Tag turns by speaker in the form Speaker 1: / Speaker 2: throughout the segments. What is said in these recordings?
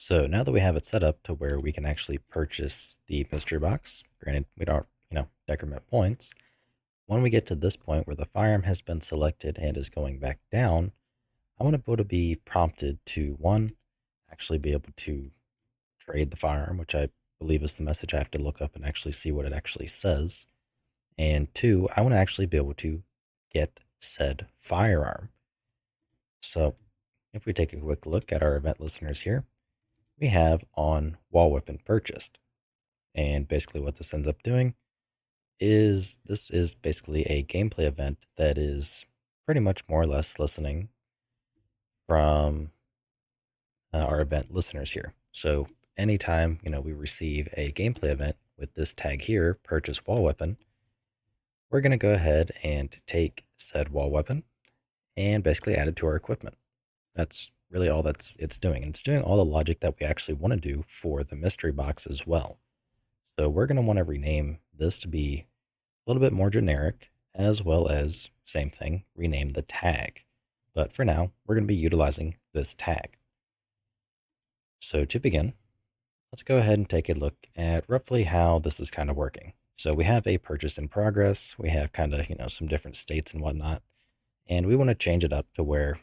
Speaker 1: So now that we have it set up to where we can actually purchase the mystery box, granted we don't, decrement points, when we get to this point where the firearm has been selected and is going back down, I want to be able to be prompted to one, actually be able to trade the firearm, which I believe is the message I have to look up and actually see what it actually says. And two, I want to actually be able to get said firearm. So if we take a quick look at our event listeners here, we have on wall weapon purchased. And basically what this ends up doing is this is basically a gameplay event that is pretty much more or less listening from our event listeners here. So anytime, we receive a gameplay event with this tag here, purchase wall weapon, we're going to go ahead and take said wall weapon and basically add it to our equipment. That's really all it's doing. And it's doing all the logic that we actually want to do for the mystery box as well. So we're going to want to rename this to be a little bit more generic, as well as, same thing, rename the tag. But for now, we're going to be utilizing this tag. So to begin, let's go ahead and take a look at roughly how this is kind of working. So we have a purchase in progress. We have kind of, some different states and whatnot. And we want to change it up to where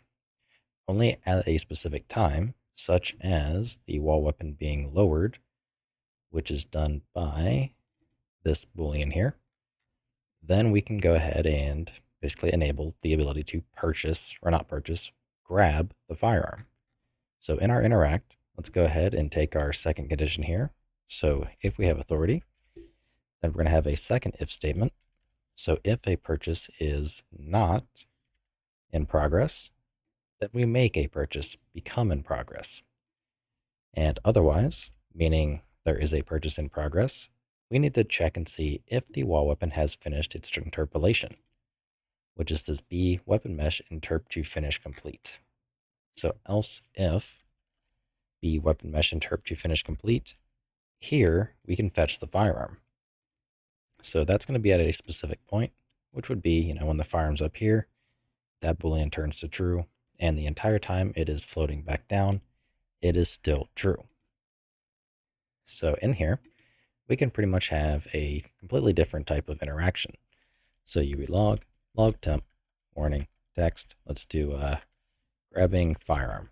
Speaker 1: only at a specific time, such as the wall weapon being lowered, which is done by this boolean here, then we can go ahead and basically enable the ability to purchase, or not purchase, grab the firearm. So in our interact, let's go ahead and take our second condition here. So if we have authority, then we're going to have a second if statement. So if a purchase is not in progress, then we make a purchase become in progress. And otherwise, meaning there is a purchase in progress, we need to check and see if the wall weapon has finished its interpolation, which is this B weapon mesh interp to finish complete. So else if B weapon mesh interp to finish complete, here we can fetch the firearm. So that's going to be at a specific point, which would be, when the firearm's up here, that boolean turns to true, and the entire time it is floating back down, it is still true. So in here, we can pretty much have a completely different type of interaction. So UE log, log temp, warning, text. Let's do grabbing firearm.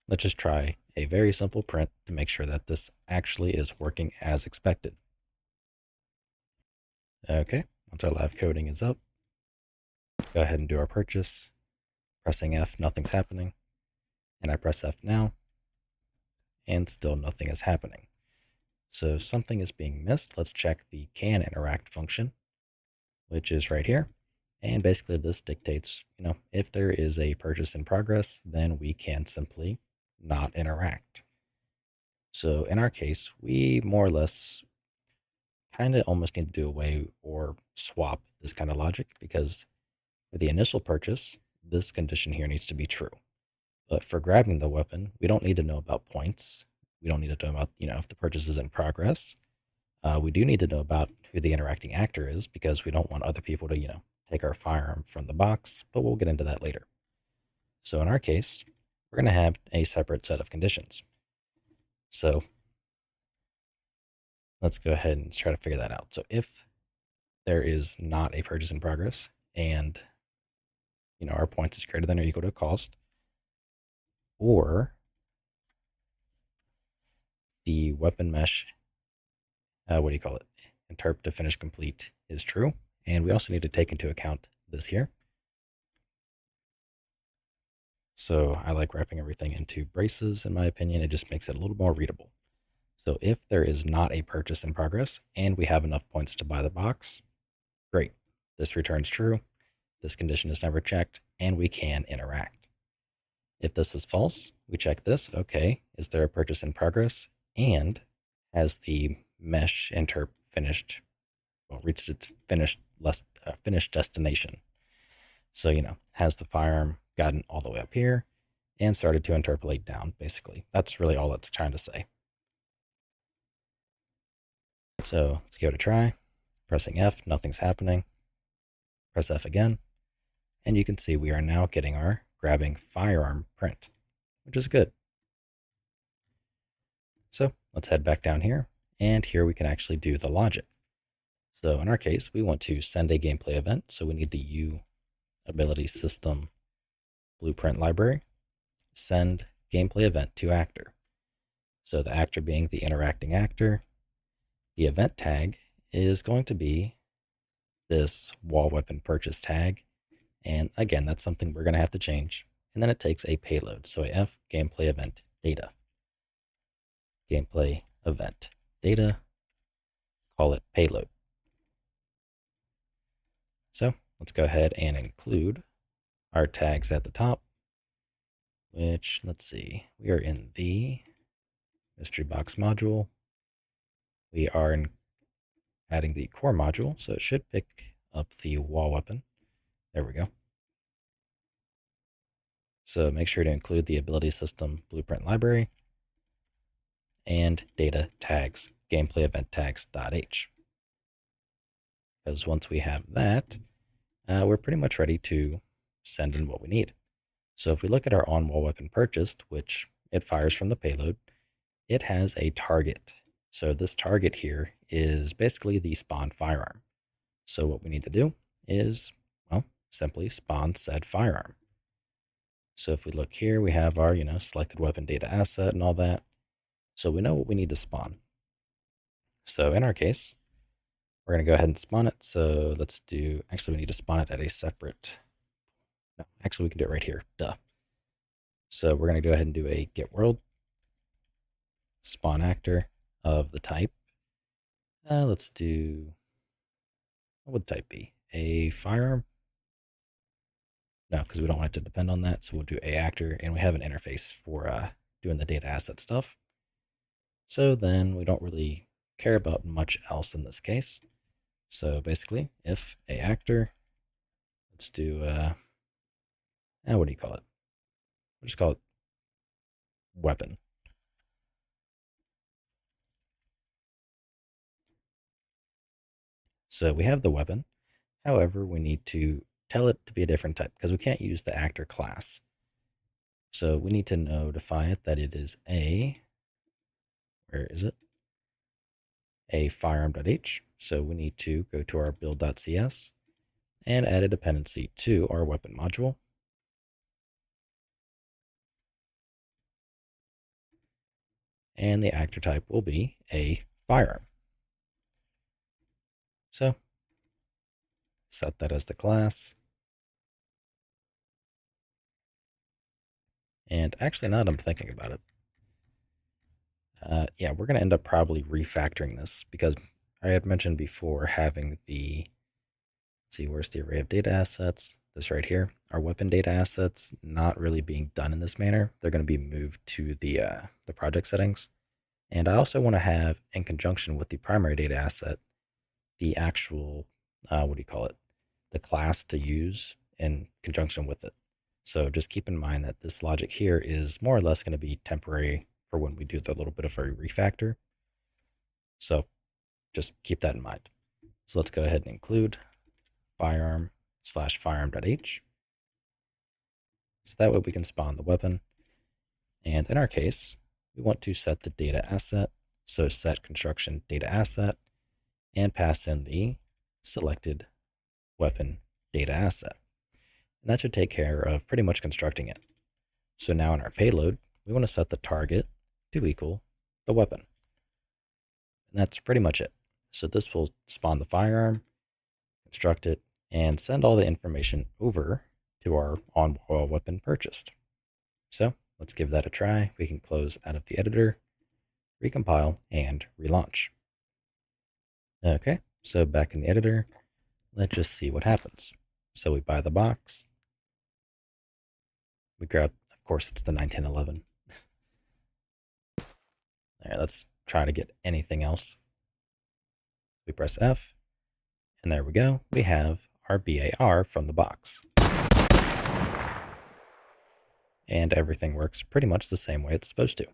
Speaker 1: Let's just try a very simple print to make sure that this actually is working as expected. Okay, once our live coding is up, go ahead and do our purchase. Pressing F, nothing's happening. And I press F now, and still nothing is happening. So something is being missed. Let's check the can interact function, which is right here. And basically this dictates, if there is a purchase in progress, then we can simply not interact. So in our case, we more or less kind of almost need to do away or swap this kind of logic, because for the initial purchase, this condition here needs to be true. But for grabbing the weapon, we don't need to know about points. We don't need to know about, if the purchase is in progress. We do need to know about who the interacting actor is, because we don't want other people to, take our firearm from the box, but we'll get into that later. So in our case, we're going to have a separate set of conditions. So let's go ahead and try to figure that out. So if there is not a purchase in progress and, our points is greater than or equal to cost, or the weapon mesh, interp to finish complete is true. And we also need to take into account this here. So I like wrapping everything into braces, in my opinion. It just makes it a little more readable. So if there is not a purchase in progress and we have enough points to buy the box, great. This returns true. This condition is never checked, and we can interact. If this is false, we check this. Okay, is there a purchase in progress? And has the mesh interp finished, reached its finished destination? So, has the firearm gotten all the way up here and started to interpolate down, basically. That's really all it's trying to say. So let's give it a try. Pressing F, nothing's happening. Press F again, and you can see we are now getting our grabbing firearm print, which is good. let's head back down here, and here we can actually do the logic. So in our case, we want to send a gameplay event, so we need the U ability system blueprint library, send gameplay event to actor. So the actor being the interacting actor, the event tag is going to be this wall weapon purchase tag. And again, that's something we're going to have to change. And then it takes a payload. So a F gameplay event data. Gameplay event data, call it payload. So let's go ahead and include our tags at the top, which, let's see, we are in the mystery box module. We are adding the core module, so it should pick up the wall weapon. There we go. So make sure to include the ability system blueprint library and data tags gameplay event tags.h. Because once we have that, we're pretty much ready to send in what we need. So if we look at our on-wall weapon purchased, which it fires from the payload, it has a target. So this target here is basically the spawn firearm. So what we need to do is, well, simply spawn said firearm. So if we look here, we have our, selected weapon data asset and all that. So we know what we need to spawn. So in our case, we're going to go ahead and spawn it. So let's do, actually we need to spawn it at a separate, no, actually we can do it right here, duh. So we're going to go ahead and do a get world, spawn actor of the type. Let's do, what would the type be? A firearm? No, because we don't want it to depend on that. So we'll do a actor, and we have an interface for doing the data asset stuff. So then we don't really care about much else in this case. So basically, if a actor, let's do, what do you call it? We'll just call it weapon. So we have the weapon. However, we need to tell it to be a different type because we can't use the actor class. So we need to notify it that it is where is it? A firearm.h. So we need to go to our build.cs and add a dependency to our weapon module. And the actor type will be a firearm. So set that as the class. And actually, now that I'm thinking about it, yeah, we're going to end up probably refactoring this because I had mentioned before having the, let's see, where's the array of data assets? This right here, our weapon data assets not really being done in this manner. They're going to be moved to the project settings. And I also want to have, in conjunction with the primary data asset, the actual, what do you call it? The class to use in conjunction with it. So just keep in mind that this logic here is more or less going to be temporary for when we do the little bit of a refactor. So just keep that in mind. So let's go ahead and include firearm/firearm.h. So that way we can spawn the weapon. And in our case, we want to set the data asset. So set construction data asset and pass in the selected weapon data asset. And that should take care of pretty much constructing it. So now in our payload, we want to set the target to equal the weapon. And that's pretty much it. So this will spawn the firearm, construct it, and send all the information over to our on-wall weapon purchased. So let's give that a try. We can close out of the editor, recompile, and relaunch. Okay, so back in the editor, let's just see what happens. So we buy the box. We grab, of course, it's the 1911. There, let's try to get anything else. We press F, and there we go. We have our BAR from the box. And everything works pretty much the same way it's supposed to.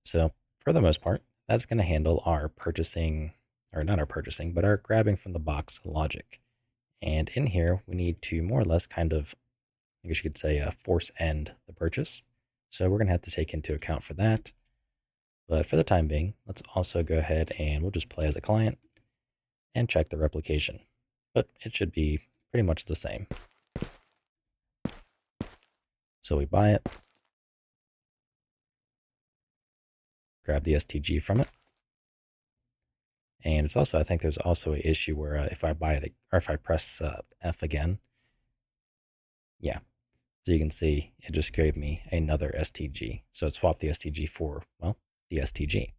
Speaker 1: So, for the most part, that's going to handle our purchasing, or not our purchasing, but our grabbing from the box logic. And in here, we need to more or less kind of, I guess you could say, force end the purchase. So we're going to have to take into account for that But for the time being, let's also go ahead and we'll just play as a client and check the replication. But it should be pretty much the same. So we buy it, grab the STG from it. And it's also, I think there's also an issue where if I buy it, or if I press F again, yeah. So you can see it just gave me another STG. So it swapped the STG for, well, the STG.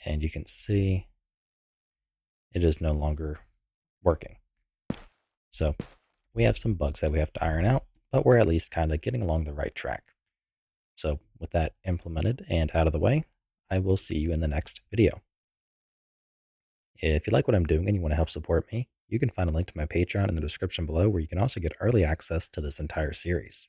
Speaker 1: And you can see it is no longer working. So we have some bugs that we have to iron out, but we're at least kind of getting along the right track. So with that implemented and out of the way, I will see you in the next video. If you like what I'm doing and you want to help support me, you can find a link to my Patreon in the description below where you can also get early access to this entire series.